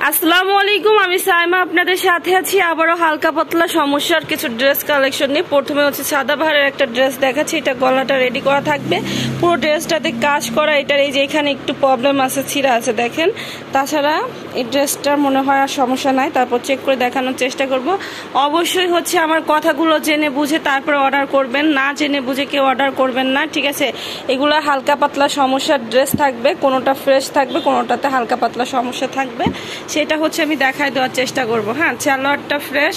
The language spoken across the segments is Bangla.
আসসালামু আলাইকুম, আমি সাইমা আপনাদের সাথে আছি আবারও হালকা পাতলা সমস্যার কিছু ড্রেস কালেকশন নিয়ে। প্রথমে হচ্ছে সাদাবাহারের একটা ড্রেস দেখাচ্ছি। এটা গলাটা রেডি করা থাকবে, পুরো ড্রেসটাতে কাজ করা। এটার এই যে এখানে একটু প্রবলেম আছে, ছিঁড়া আছে দেখেন। তাছাড়া এই ড্রেসটার মনে হয় আর সমস্যা নাই, তারপর চেক করে দেখানোর চেষ্টা করব। অবশ্যই হচ্ছে আমার কথাগুলো জেনে বুঝে তারপরে অর্ডার করবেন, না জেনে বুঝে কেউ অর্ডার করবেন না, ঠিক আছে? এগুলো হালকা পাতলা সমস্যার ড্রেস থাকবে, কোনোটা ফ্রেশ থাকবে, কোনোটাতে হালকা পাতলা সমস্যা থাকবে। সেটা হচ্ছে আমি দেখাই দেওয়ার চেষ্টা করব। হ্যাঁ, সালোয়ারটা ফ্রেশ।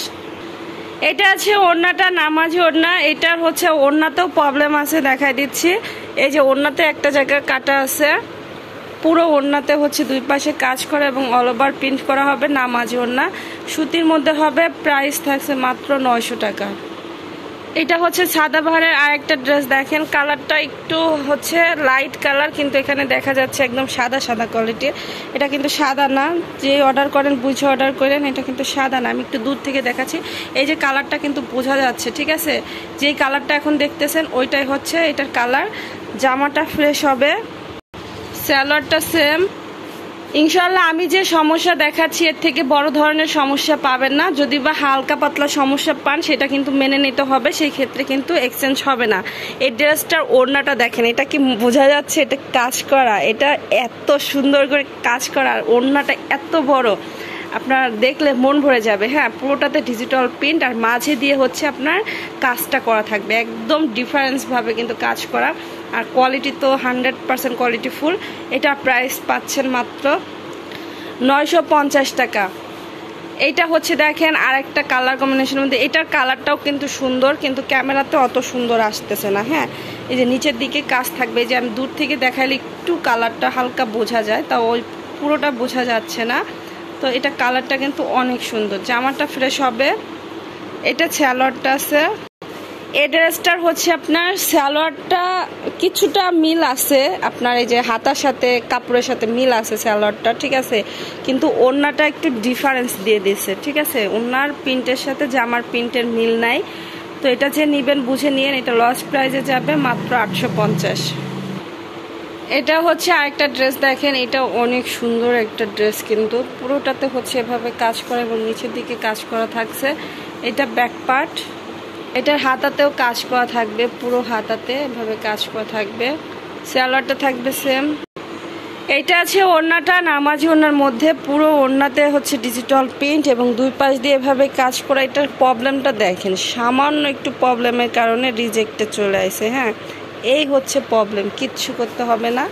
এটা আছে ওড়নাটা, নামাজি ওড়না। এটার হচ্ছে ওড়নাতেও প্রবলেম আছে, দেখাই দিচ্ছি। এই যে ওড়নাতে একটা জায়গায় কাটা আছে, পুরো ওড়নাতে হচ্ছে দুই পাশে কাজ করা এবং অল ওভার প্রিন্ট করা হবে। নামাজি ওড়না, সুতির মধ্যে হবে। প্রাইস থাকছে মাত্র 900 টাকা। এটা হচ্ছে সাদাবাহারের আরেকটা ড্রেস দেখেন। কালারটা একটু হচ্ছে লাইট কালার, কিন্তু এখানে দেখা যাচ্ছে একদম সাদা সাদা কোয়ালিটির। এটা কিন্তু সাদা না, যে অর্ডার করেন বুঝে অর্ডার করেন। এটা কিন্তু সাদা না, আমি একটু দূর থেকে দেখাচ্ছি। এই যে কালারটা কিন্তু বোঝা যাচ্ছে, ঠিক আছে? যেই কালারটা এখন দেখতেছেন ওইটাই হচ্ছে এটার কালার। জামাটা ফ্রেশ হবে, সালোয়ারটা সেম। ইনশাল্লাহ আমি যে সমস্যা দেখাচ্ছি এর থেকে বড় ধরনের সমস্যা পাবেন না। যদি বা হালকা পাতলা সমস্যা পান সেটা কিন্তু মেনে নিতে হবে, সেই ক্ষেত্রে কিন্তু এক্সচেঞ্জ হবে না। এই ড্রেসটার ওড়নাটা দেখেন, এটা কি বোঝা যাচ্ছে? এটা কাজ করা, এটা এত সুন্দর করে কাজ করা, আর ওড়নাটা এত বড়, আপনার দেখলে মন ভরে যাবে। হ্যাঁ, পুরোটাতে ডিজিটাল প্রিন্ট, আর মাঝে দিয়ে হচ্ছে আপনার কাজটা করা থাকবে একদম ডিফারেন্সভাবে কিন্তু কাজ করা। আর কোয়ালিটি তো 100% কোয়ালিটি ফুল। এটা প্রাইস পাচ্ছেন মাত্র 950 টাকা। এইটা হচ্ছে দেখেন আর একটা কালার কম্বিনেশনের মধ্যে। এটার কালারটাও কিন্তু সুন্দর, কিন্তু ক্যামেরাতে অত সুন্দর আসতেছে না। হ্যাঁ, এই যে নিচের দিকে কাজ থাকবে, যে আমি দূর থেকে দেখাইলে একটু কালারটা হালকা বোঝা যায়, তা ওই পুরোটা বোঝা যাচ্ছে না। তো এটা কালারটা কিন্তু অনেক সুন্দর। জামাটা ফ্রেশ হবে। এটা সালোয়ারটা আছে। এই ড্রেসটার হচ্ছে আপনার সালোয়ারটা কিছুটা মিল আছে, আপনার এই যে হাতার সাথে কাপড়ের সাথে মিল আছে সালোয়ারটা, ঠিক আছে? কিন্তু ওড়নাটা একটু ডিফারেন্স দিয়ে দিয়েছে, ঠিক আছে? ওড়নার প্রিন্টের সাথে জামার প্রিন্টের মিল নাই। তো এটা যে নিবেন বুঝে নিয়েন। এটা লস প্রাইসে যাবে মাত্র 850। এটা হচ্ছে আরেকটা ড্রেস দেখেন। এটা অনেক সুন্দর একটা ড্রেস, কিন্তু পুরোটাতে হচ্ছে এভাবে কাজ করা এবং নিচের দিকে কাজ করা থাকছে। এটা ব্যাক পার্ট। এটার হাতাতেও কাজ করা থাকবে, পুরো হাতাতে এভাবে কাজ করা থাকবে। সালোয়ারটা থাকবে সেম। এইটা আছে ওড়নাটা, নামাজি ওড়নার মধ্যে। পুরো ওড়নাতে হচ্ছে ডিজিটাল প্রিন্ট এবং দুই পাশ দিয়ে এভাবে কাজ করা। এটার প্রবলেমটা দেখেন, সামান্য একটু প্রবলেমের কারণে রিজেক্টে চলে আসে। হ্যাঁ, এই হচ্ছে প্রবলেম, কিচ্ছু করতে হবে না,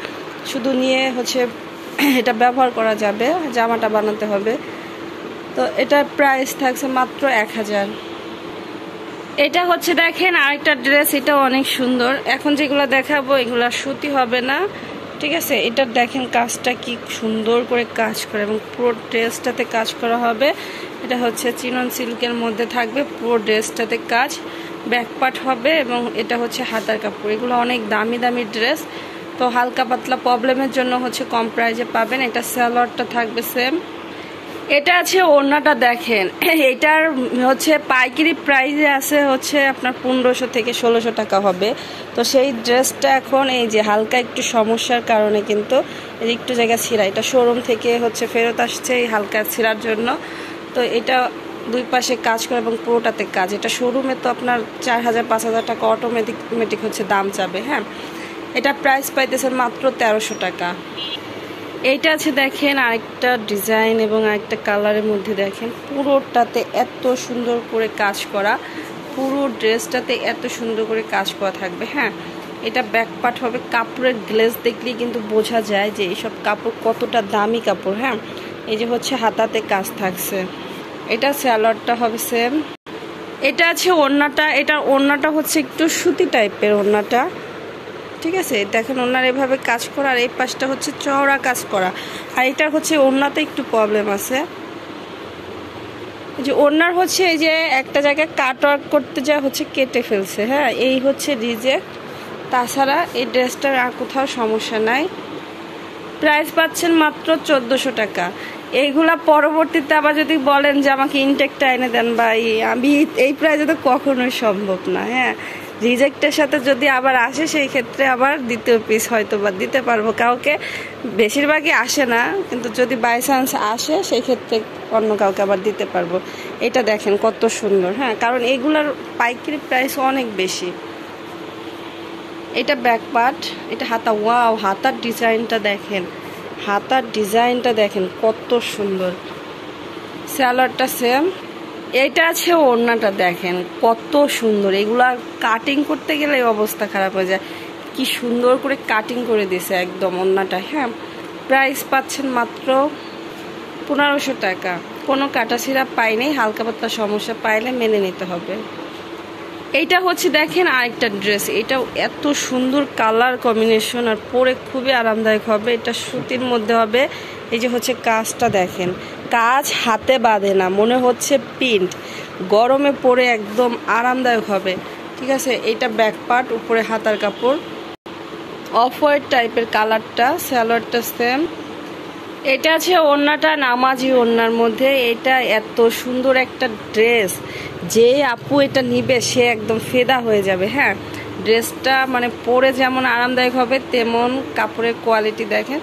শুধু নিয়ে হচ্ছে এটা ব্যবহার করা যাবে, জামাটা বানাতে হবে। তো এটার প্রাইস থাকছে মাত্র 1000। এটা হচ্ছে দেখেন আরেকটা ড্রেস। এটা অনেক সুন্দর। এখন যেগুলো দেখাবো এগুলো সুতি হবে না, ঠিক আছে? এটার দেখেন কাজটা কি সুন্দর করে কাজ করে এবং পুরো ড্রেসটাতে কাজ করা হবে। এটা হচ্ছে চিনন সিল্কের মধ্যে থাকবে, পুরো ড্রেসটাতে কাজ। ব্যাক পার্ট হবে এবং এটা হচ্ছে হাতার কাপড়। এগুলো অনেক দামি দামি ড্রেস, তো হালকা পাতলা প্রবলেমের জন্য হচ্ছে কম প্রাইজে পাবেন। এটা সালোয়ারটা থাকবে সেম। এটা আছে ওড়নাটা দেখেন। এটার হচ্ছে পাইকারি প্রাইসে আছে হচ্ছে আপনার 1500 থেকে 1600 টাকা হবে। তো সেই ড্রেসটা এখন এই যে হালকা একটু সমস্যার কারণে কিন্তু একটু জায়গা ছিঁড়া, এটা শোরুম থেকে হচ্ছে ফেরত আসছে এই হালকা ছিঁড়ার জন্য। তো এটা দুই পাশে কাজ করে এবং পুরোটাতে কাজ। এটা শোরুমে তো আপনার 4000-5000 টাকা অটোমেটিক হচ্ছে দাম যাবে। হ্যাঁ, এটা প্রাইস পাইতেছেন মাত্র 1300 টাকা। এইটা আছে দেখেন আরেকটা ডিজাইন এবং আরেকটা কালারের মধ্যে। দেখেন পুরোটাতে এত সুন্দর করে কাজ করা, পুরো ড্রেসটাতে এত সুন্দর করে কাজ করা থাকবে। হ্যাঁ, এটা ব্যাক পার্ট হবে। কাপড়ের গ্লেজ দেখলেই কিন্তু বোঝা যায় যে এইসব কাপড় কতটা দামি কাপড়। হ্যাঁ, এই যে হচ্ছে হাতাতে কাজ থাকছে। এটা সালোয়ারটা হবে সেম। এটা আছে ওড়নাটা। এটার ওড়নাটা হচ্ছে একটু সুতি টাইপের ওড়নাটা, ঠিক আছে? দেখেন ওড়নার এভাবে কাজ করা, আর এই পাশটা হচ্ছে চওড়া কাজ করা। আর এটার হচ্ছে ওড়নাতে একটু প্রবলেম আছে, যে ওড়নার হচ্ছে এই যে একটা জায়গায় কাট ওয়ার্ক করতে যা হচ্ছে কেটে ফেলছে। হ্যাঁ, এই হচ্ছে রিজেক্ট। তাছাড়া এই ড্রেসটার আর কোথাও সমস্যা নাই। প্রাইস পাচ্ছেন মাত্র 1400 টাকা। এইগুলা পরবর্তীতে আবার যদি বলেন যে আমাকে ইনটেকটা এনে দেন ভাই, আমি এই প্রাইসে তো কখনোই সম্ভব না। হ্যাঁ, রিজেক্টের সাথে যদি আবার আসে সেই ক্ষেত্রে আবার দ্বিতীয় পিস হয়তো বা দিতে পারবো কাউকে, বেশিরভাগই আসে না, কিন্তু যদি বাই চান্স আসে সেই ক্ষেত্রে অন্য কাউকে আবার দিতে পারবো। এটা দেখেন কত সুন্দর, হ্যাঁ, কারণ এগুলার পাইকারি প্রাইস অনেক বেশি। এটা ব্যাক পার্ট, এটা হাতা, ওয়াও, হাতার ডিজাইনটা দেখেন, হাতার ডিজাইনটা দেখেন কত সুন্দর। সালোয়ারটা সেম। এটা আছে ওড়নাটা দেখেন কত সুন্দর, এগুলা কাটিং করতে গেলে অবস্থা খারাপ হয়ে যায়, কি সুন্দর করে কাটিং করে দিয়েছে একদম ওড়নাটা। হ্যাঁ, প্রাইস পাচ্ছেন মাত্র 1500 টাকা। কোনো কাটা ছিঁড়া পাইনি, হালকা পাতলা সমস্যা পাইলে মেনে নিতে হবে। এইটা হচ্ছে দেখেন আরেকটা ড্রেস, এটাও এত সুন্দর কালার কম্বিনেশন আর পরে খুবই আরামদায়ক হবে। এটা সুতির মধ্যে হবে। এই যে হচ্ছে কাজটা দেখেন, কাজ হাতে বাঁধে না, মনে হচ্ছে প্রিন্ট, গরমে পরে একদম আরামদায়ক হবে। ঠিক আছে, এটা ব্যাক পার্ট, উপরে হাতার কাপড়, অফ হোয়াইট টাইপের কালারটা, সালোয়ারটা সেম। এটা আছে ওড়নাটা, নামাজি ওড়নার মধ্যে। এটা এত সুন্দর একটা ড্রেস, যে আপু এটা নিবে সে একদম ফেদা হয়ে যাবে। হ্যাঁ, ড্রেসটা মানে পরে যেমন আরামদায়ক হবে তেমন কাপড়ের কোয়ালিটি দেখেন,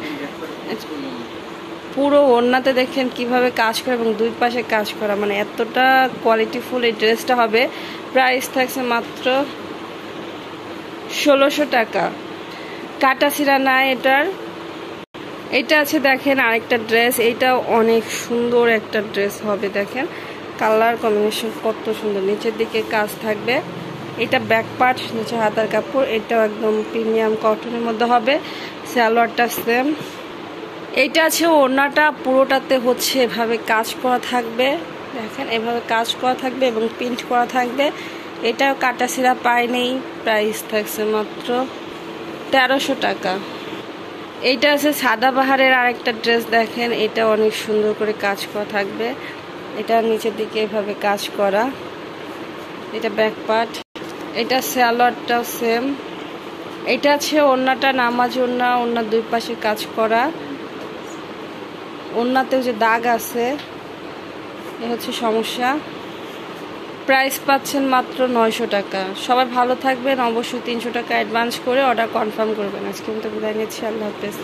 পুরো ওড়নাতে দেখেন কিভাবে কাজ করে এবং দুই পাশে কাজ করা, মানে এতটা কোয়ালিটিফুল এই ড্রেসটা হবে। প্রাইস থাকছে মাত্র 1600 টাকা। কাটা ছিঁড়া নাই এটার। এটা আছে দেখেন আরেকটা ড্রেস, এইটাও অনেক সুন্দর একটা ড্রেস হবে। দেখেন কালার কম্বিনেশন কত সুন্দর, নিচের দিকে কাজ থাকবে। এটা ব্যাক পার্ট, নিচে হাতার কাপড়, এটাও একদম প্রিমিয়াম কটনের মধ্যে হবে। সালোয়ারটা সেম। এইটা আছে ওড়নাটা, পুরোটাতে হচ্ছে এভাবে কাজ করা থাকবে, দেখেন এভাবে কাজ করা থাকবে এবং প্রিন্ট করা থাকবে। এটাও কাটা ছিঁড়া পায়নি। প্রাইস থাকছে মাত্র 1300 টাকা। এইটা আছে সাদাবাহারের আরেকটা ড্রেস দেখেন, এটা অনেক সুন্দর করে কাজ করা থাকবে। এটা নিচের দিকে এভাবে কাজ করা, এটা ব্যাক পার্ট, এটা সালোয়ারটাও সেম। এটা আছে ওড়নাটা, নামাজ ওড়না, ওড়নার দুই পাশে কাজ করা, ওড়নাতেও যে দাগ আছে এ হচ্ছে সমস্যা। প্রাইস পাচ্ছেন মাত্র 900 টাকা। সবাই ভালো থাকবেন, অবশ্যই 300 টাকা অ্যাডভান্স করে অর্ডার কনফার্ম করবেন। আজকে কিন্তু বিদায় নিচ্ছি, আল্লাহ হাফেজ।